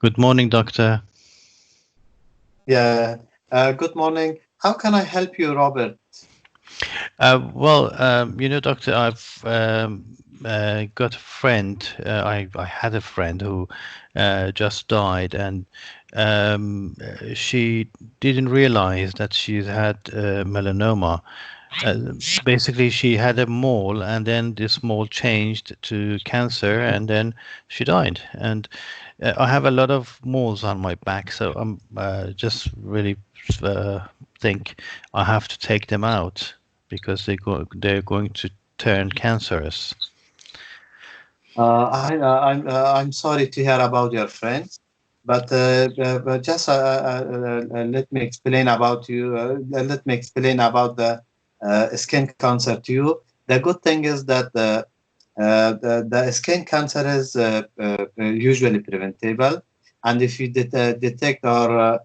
Good morning, doctor. Yeah. Good morning. How can I help you, Robert? Doctor, I've got a friend. I had a friend who just died, and she didn't realize that she's had melanoma. Basically, she had a mole, and then this mole changed to cancer, and then she died. And I have a lot of moles on my back, so I'm just really think I have to take them out because they're going to turn cancerous. I'm sorry to hear about your friend, but just let me explain about you. Let me explain about the skin cancer to you. The good thing is that the skin cancer is usually preventable, and if you detect or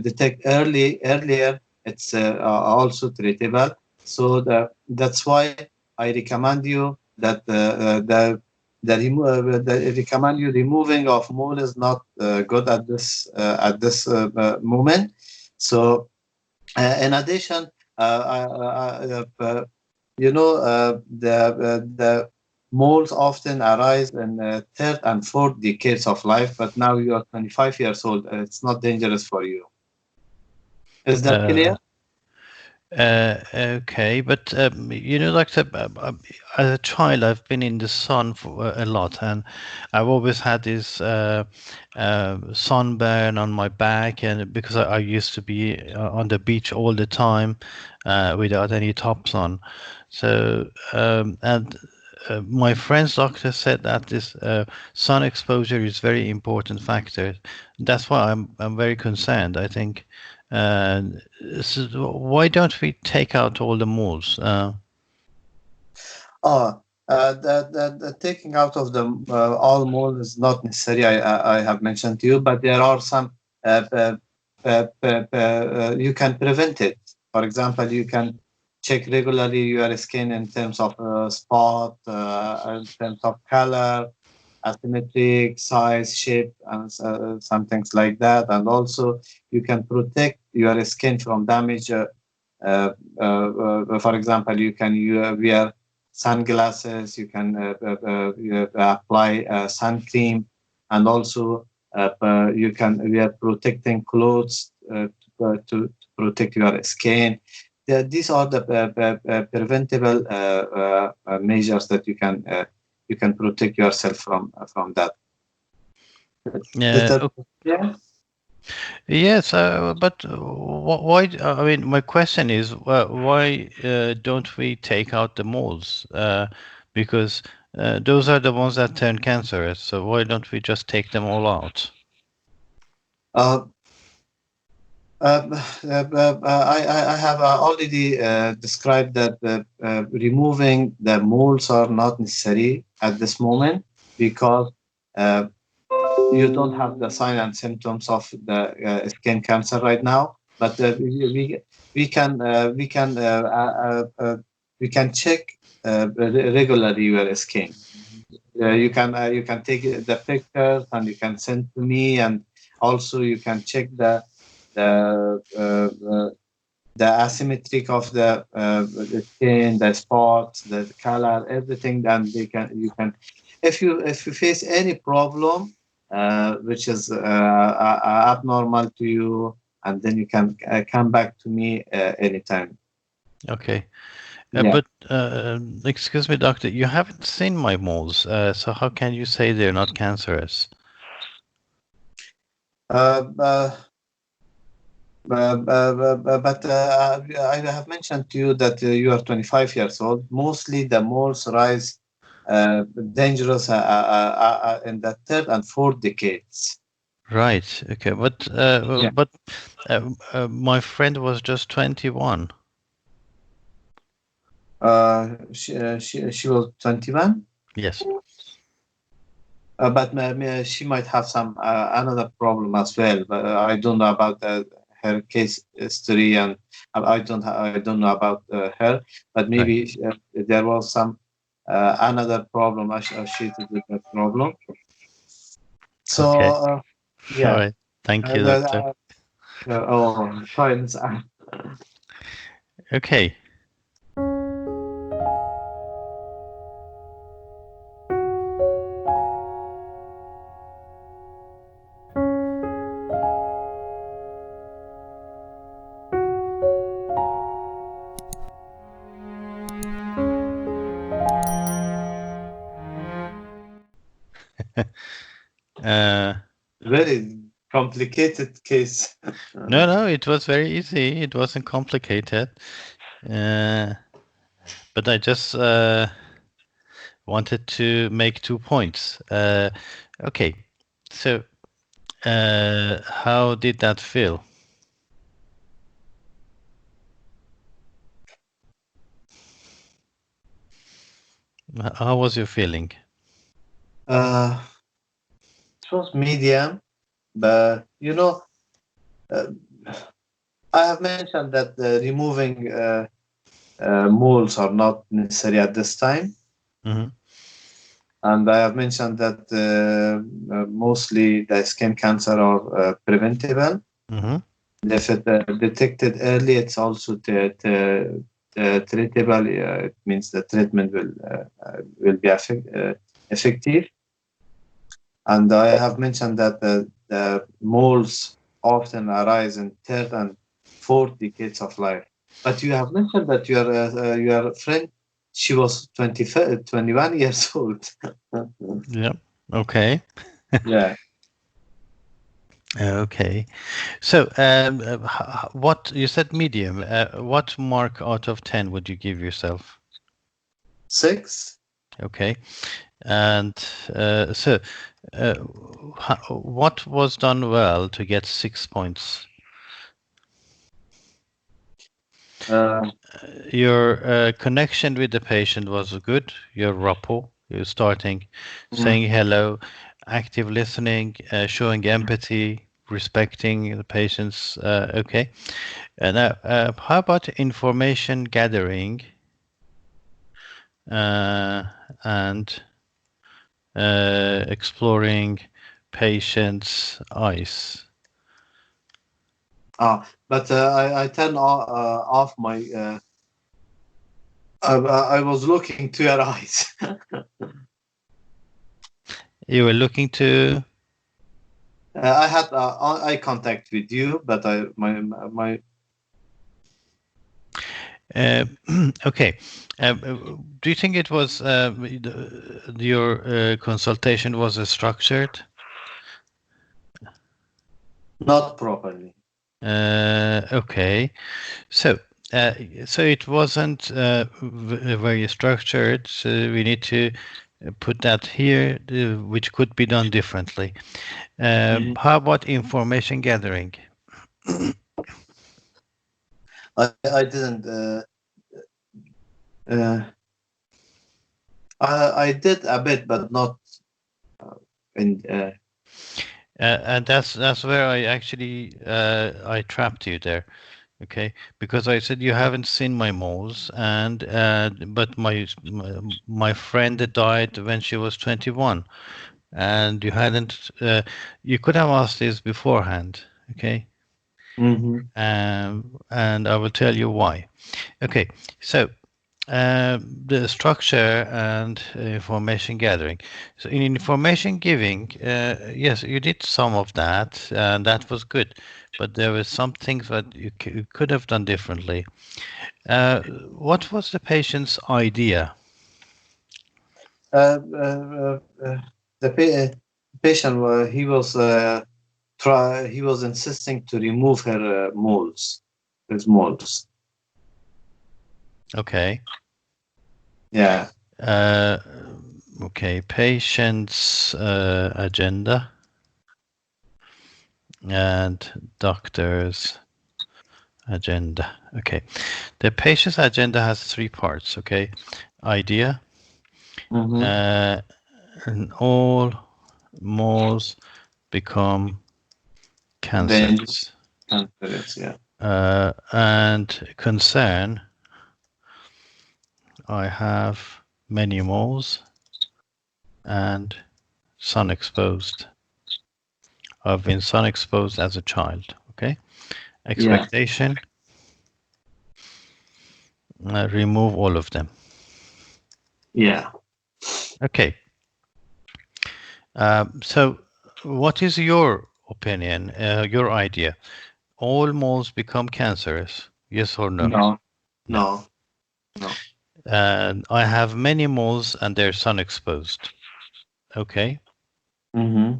detect earlier, it's also treatable. So that's why I recommend you that the recommend you removing of mole is not good at this moment. So in addition, the moles often arise in third and fourth decades of life, but now you are 25 years old. It's not dangerous for you. Is that clear? Uh, okay, but like as a child, I've been in the sun for a lot, and I've always had this sunburn on my back, and because I used to be on the beach all the time without any tops on, so and my friend's doctor said that this sun exposure is very important factor. That's why I'm very concerned. I think. Uh, so why don't we take out all the moles? Oh, the taking out of the all mole is not necessary. I have mentioned to you, but there are some you can prevent it. For example, you can check regularly your skin in terms of spot, in terms of color, asymmetric, size, shape, and some things like that. And also, you can protect your skin from damage. For example, you can wear sunglasses, you can apply sun cream, and also you can wear protecting clothes to protect your skin. These are the preventable measures that you can protect yourself from that. Is that Ok- yeah? yes, but why? I mean, my question is, why don't we take out the moles? Because those are the ones that turn cancerous. So why don't we just take them all out? Uh, I have already described that removing the moles are not necessary at this moment because uh, you don't have the sign and symptoms of the skin cancer right now. But we can we can check regularly your skin. You can take the pictures and you can send to me, and also you can check the the asymmetric of the skin, the spots, the color, everything. And they can you can if you face any problem which is abnormal to you, and then you can come back to me anytime. Okay. Yeah. But excuse me, doctor, you haven't seen my moles, so how can you say they're not cancerous? Uh, uh, but I have mentioned to you that you are 25 years old. Mostly the moles rise dangerous in the third and fourth decades. Right. Okay. But Yeah. my friend was just 21. She was 21, Yes. but she might have some another problem as well. But I don't know about her case history, and I don't know about her. But Right. maybe there was some another problem associated with that problem. So Okay. All yeah, right. Thank you, that, doctor. oh, fine. Okay. Uh, Very complicated case. no, it was very easy. It wasn't complicated. Uh, but I just wanted to make 2 points. Okay. So, how did that feel? How was your feeling? Uh, it was medium, but uh, I have mentioned that removing moles are not necessary at this time. Mm-hmm. And I have mentioned that mostly the skin cancer are preventable. Mm-hmm. If it detected early, it's also treatable. It means the treatment will be effective. And I have mentioned that the moles often arise in third and fourth decades of life. But you have mentioned that your friend, she was 21 years old. Yeah. Okay. Yeah. Okay. So, what you said medium. What mark out of 10 would you give yourself? 6. Okay. And so, what was done well to get 6 points? Uh, Your connection with the patient was good. Your rapport, you're starting mm, saying hello, active listening, showing empathy, respecting the patient's. Okay. Now, how about information gathering uh, and exploring patient's eyes? but I turn off my. I was looking to your eyes. You were looking to. I had eye contact with you, but my Uh, okay. Do you think it was your consultation was structured? not properly. Okay. So, uh, so it wasn't very structured. So we need to put that here, which could be done differently. Mhm. How about information gathering? I didn't. Uh, I did a bit, but not in. And that's where I actually I trapped you there. Okay, because I said you haven't seen my moles, and but my friend that died when she was 21, and you hadn't. You could have asked this beforehand. Okay, Mhm. and I will tell you why. Okay, so the structure and information gathering. So in information giving, yes, you did some of that, and that was good. But there were some things that you could have done differently. What was the patient's idea? Uh, uh, uh, the patient, he was insisting to remove her moles, his moles. Okay. Yeah. Uh, okay. Patient's agenda and doctor's agenda. Okay. The patient's agenda has 3 parts. Okay. Idea, Mm-hmm. and all moles become Danger. cancers. Yeah. And concern, I have many moles and sun exposed. I've been sun exposed as a child. Okay. Expectation. Remove all of them. Yeah. Okay. So, what is your opinion? Your idea? All moles become cancerous? Yes or no? No. No. No. No. And I have many moles and they're sun exposed. Okay. Mm-hmm.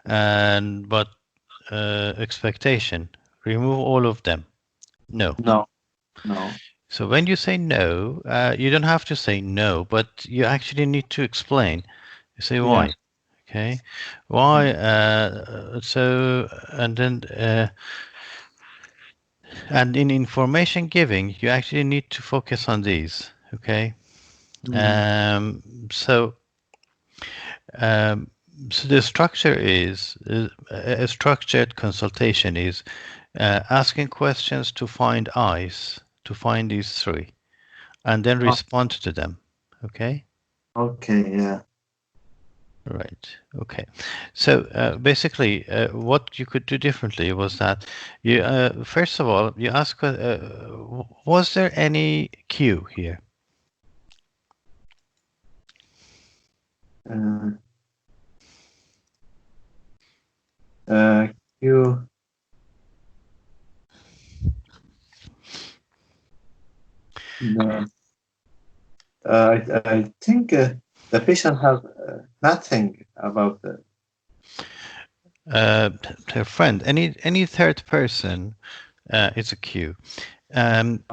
And but expectation, remove all of them. No. No. No. So when you say no, you don't have to say no, but you actually need to explain. You say Yeah. why. Okay. Why? So and then and in information giving, you actually need to focus on these. Okay. Mm. Um, so Um, so the structure is a structured consultation is asking questions to find eyes, to find these three, and then Oh, respond to them. Okay? okay. Yeah. Right. Okay. So basically, what you could do differently was that you first of all you ask, was there any cue here? Uh, uh, you. No. I think the patient has nothing about the. A friend, any third person is a cue. Um,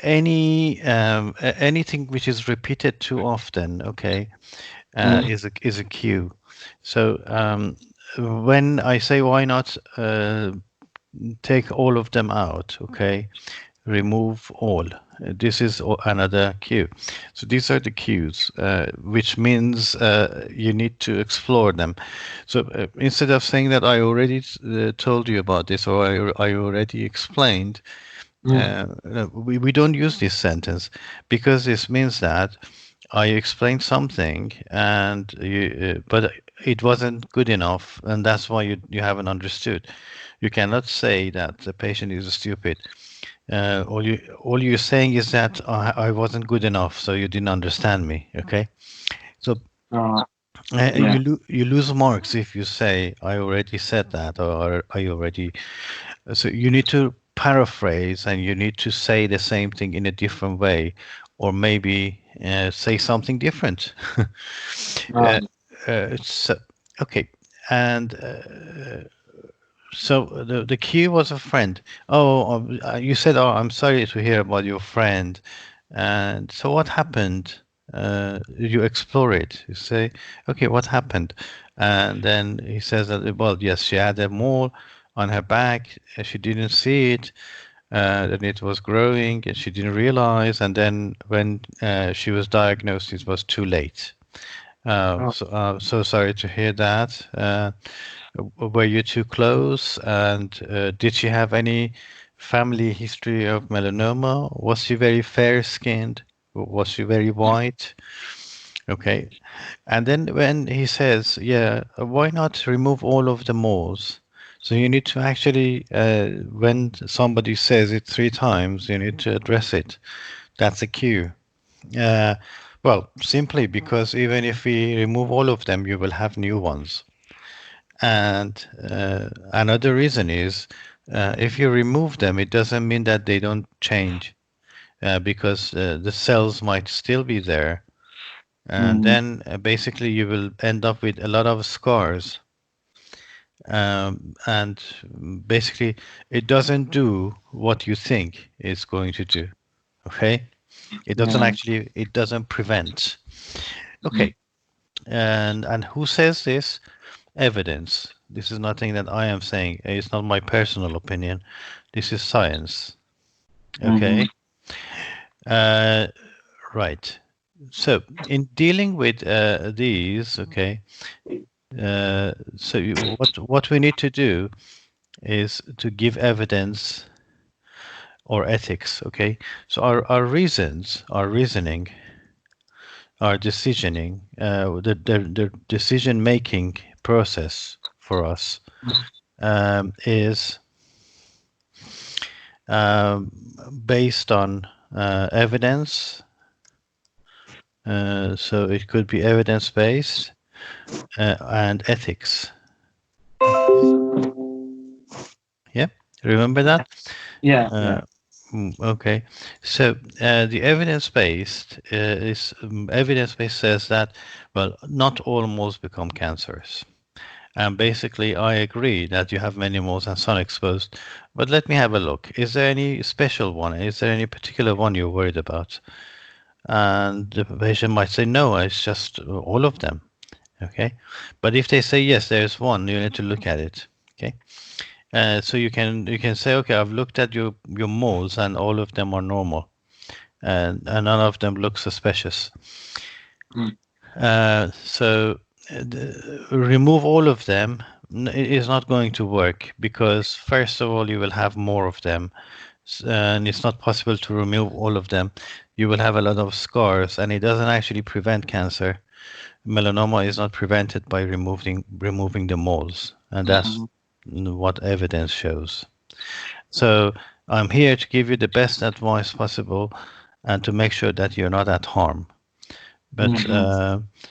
anything which is repeated too often, okay, Mm. is a cue. So when I say why not take all of them out, okay, remove all. This is another cue. So these are the cues, which means you need to explore them. So instead of saying that I already told you about this or I already explained, Mm. we don't use this sentence because this means that I explained something and but it wasn't good enough, and that's why you haven't understood. You cannot say that the patient is stupid. All you're saying is that I wasn't good enough, so you didn't understand me. Okay, so Uh, yeah. you lose marks if you say I already said that or I already. So you need to paraphrase and you need to say the same thing in a different way, or maybe say something different. Uh, So, okay, and so the cue was a friend. Oh, you said, "Oh, I'm sorry to hear about your friend." And so, what happened? You explore it. You say, "Okay, what happened?" And then he says that, well, yes, she had a mole on her back. She didn't see it. Then it was growing, and she didn't realize. And then when she was diagnosed, it was too late. oh, So sorry to hear that. Were you too close? And did she have any family history of melanoma? Was she very fair-skinned? Was she very white? Okay. And then when he says, yeah, why not remove all of the moles? So you need to actually, when somebody says it three times, you need to address it. That's a cue. Uh, well, simply because even if we remove all of them, you will have new ones. And another reason is if you remove them, it doesn't mean that they don't change because the cells might still be there. And mm, then basically you will end up with a lot of scars. And basically, it doesn't do what you think it's going to do. Okay? yeah. It doesn't prevent. Mm. Okay. And who says this? Evidence. This is nothing that I am saying. It's not my personal opinion. This is science. Mm-hmm. Okay. Uh, right. So in dealing with these, okay. So what we need to do is to give evidence or ethics. Okay. So our reasons, our reasoning, our decisioning, the decision making process for us is based on evidence. So it could be evidence-based and ethics. Yeah, remember that? Yeah. Okay, so the evidence-based evidence-based says that, well, not all moles become cancerous. And basically, I agree that you have many moles and sun exposed. But let me have a look. Is there any special one? Is there any particular one you're worried about? And the patient might say, no, it's just all of them. Okay. But if they say, yes, there's one, you need to look at it. Okay. So you can say, okay, I've looked at your moles and all of them are normal, and none of them look suspicious. So remove all of them. It is not going to work because first of all, you will have more of them, and it's not possible to remove all of them. You will have a lot of scars, and it doesn't actually prevent cancer. Melanoma is not prevented by removing the moles, and that's what evidence shows. So I'm here to give you the best advice possible and to make sure that you're not at harm. But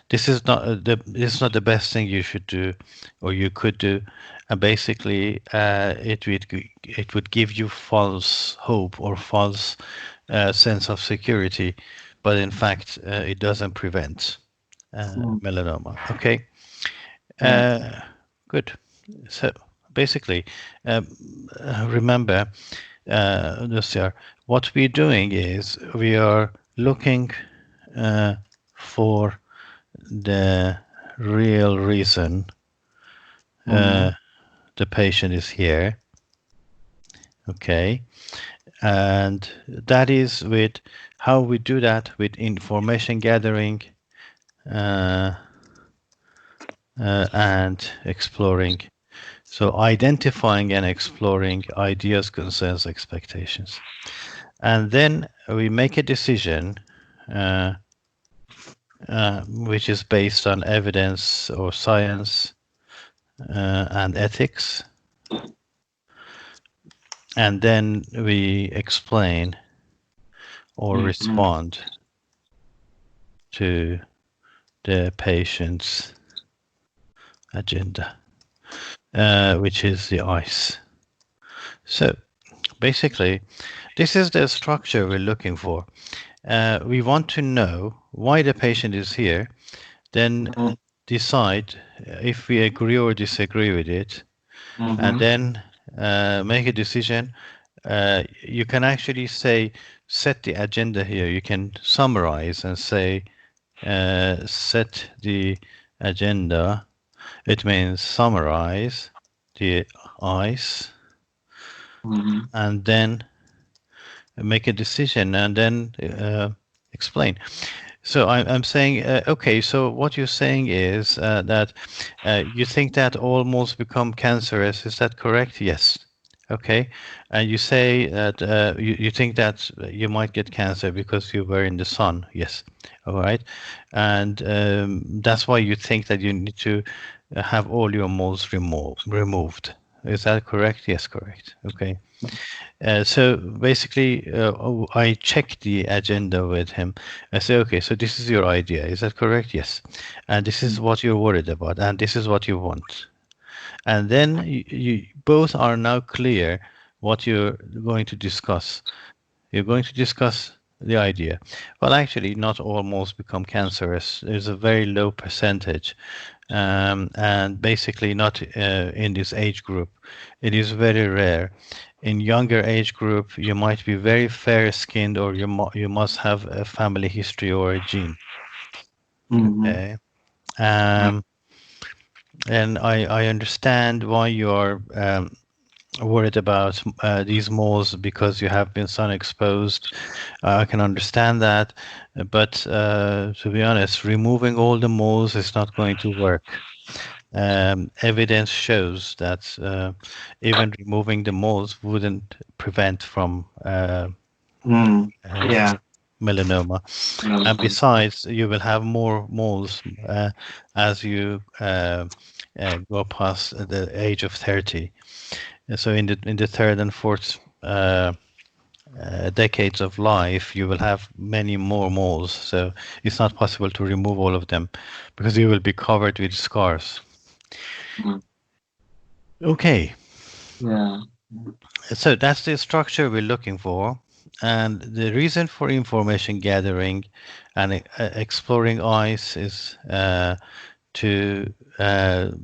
this is not the best thing you should do or you could do. And basically, it would give you false hope or false sense of security, but in fact, it doesn't prevent melanoma. Okay. Good. So basically, remember, Lucia, what we're doing is we are looking for the real reason the patient is here. Okay. And that is with how we do that with information gathering and exploring. So identifying and exploring ideas, concerns, expectations. And then we make a decision which is based on evidence or science and ethics. And then we explain or respond to the patient's agenda, which is the ICE. So basically, this is the structure we're looking for. We want to know why the patient is here, then decide if we agree or disagree with it, and then make a decision. You can actually say, set the agenda here. You can summarize and say, set the agenda. It means summarize the ICE and then make a decision and then explain. So I'm saying, okay, so what you're saying is that you think that all moles become cancerous. Is that correct? Yes. Okay. And you say that you think that you might get cancer because you were in the sun. Yes. All right. And that's why you think that you need to have all your moles removed. Is that correct? Yes, correct. Okay. So basically, I check the agenda with him. I say, okay, so this is your idea. Is that correct? Yes. And this is what you're worried about. And this is what you want. And then you both are now clear what you're going to discuss. You're going to discuss the idea. Well, actually, not all moles become cancerous. There's a very low percentage. And basically not in this age group. It is very rare. In younger age group, you might be very fair-skinned, or you must have a family history or a gene. Okay. And I understand why you are worried about these moles because you have been sun exposed. I can understand that, but to be honest, removing all the moles is not going to work. Evidence shows that even removing the moles wouldn't prevent from Yeah. melanoma. And besides, you will have more moles as you go past the age of 30. So in the third and fourth decades of life, you will have many more moles. So it's not possible to remove all of them because you will be covered with scars. Okay. Yeah. So that's the structure we're looking for. And the reason for information gathering and exploring eyes is to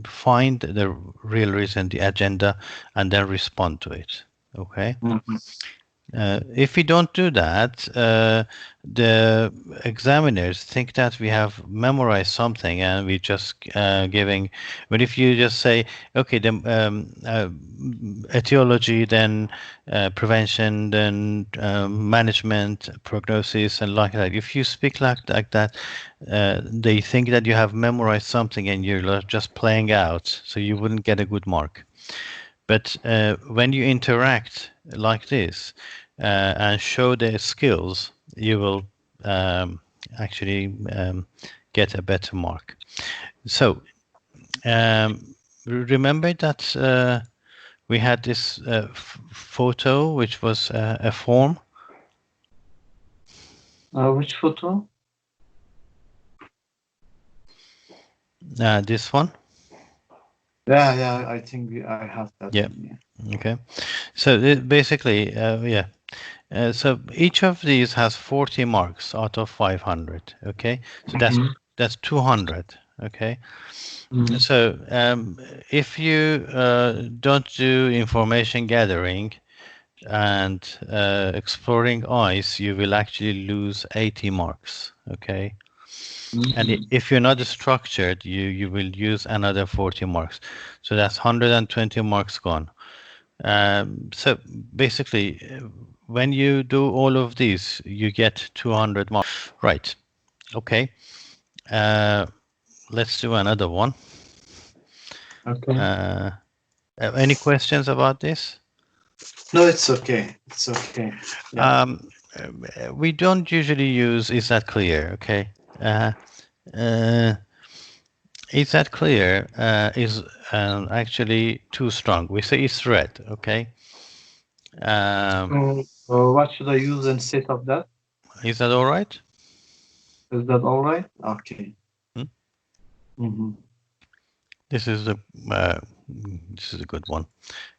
find the real reason, the agenda, and then respond to it. Okay. If we don't do that, the examiners think that we have memorized something and we just giving. But if you just say, okay, the etiology, then prevention, then management, prognosis, and like that. If you speak like that, they think that you have memorized something and you're just playing out, so you wouldn't get a good mark. But when you interact like this and show their skills, you will actually get a better mark. So remember that we had this photo, which was a form. Which photo? This one. Yeah, I think I have that. Yeah. One, yeah. Okay. So basically, yeah. So each of these has 40 marks out of 500. Okay. So that's 200. Okay. So if you don't do information gathering and exploring eyes, you will actually lose 80 marks. Okay. And if you're not structured, you will use another 40 marks. So that's 120 marks gone. So basically, when you do all of these, you get 200 marks. Right. Okay. Let's do another one. Okay. Any questions about this? No, it's okay. It's okay. Yeah. We don't usually use "is that clear?" Okay. Is that clear? Is actually too strong. We say it's red. Okay. What should I use instead of that? Is that all right? Is that all right? Okay. Hmm? This is a good one.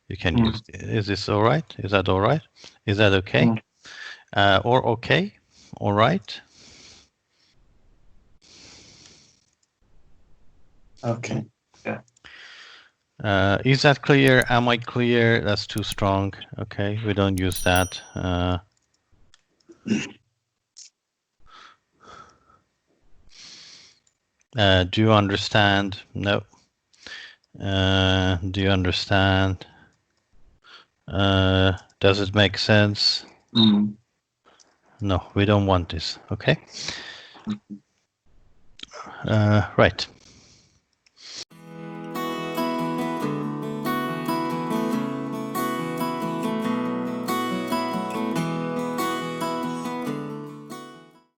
You can use. Is this all right? Is that all right? Is that okay? Or okay? All right? Okay. Yeah. Is that clear? Am I clear? That's too strong. Okay, we don't use that. Do you understand? No. Do you understand? Does it make sense? No, we don't want this. Okay. Right.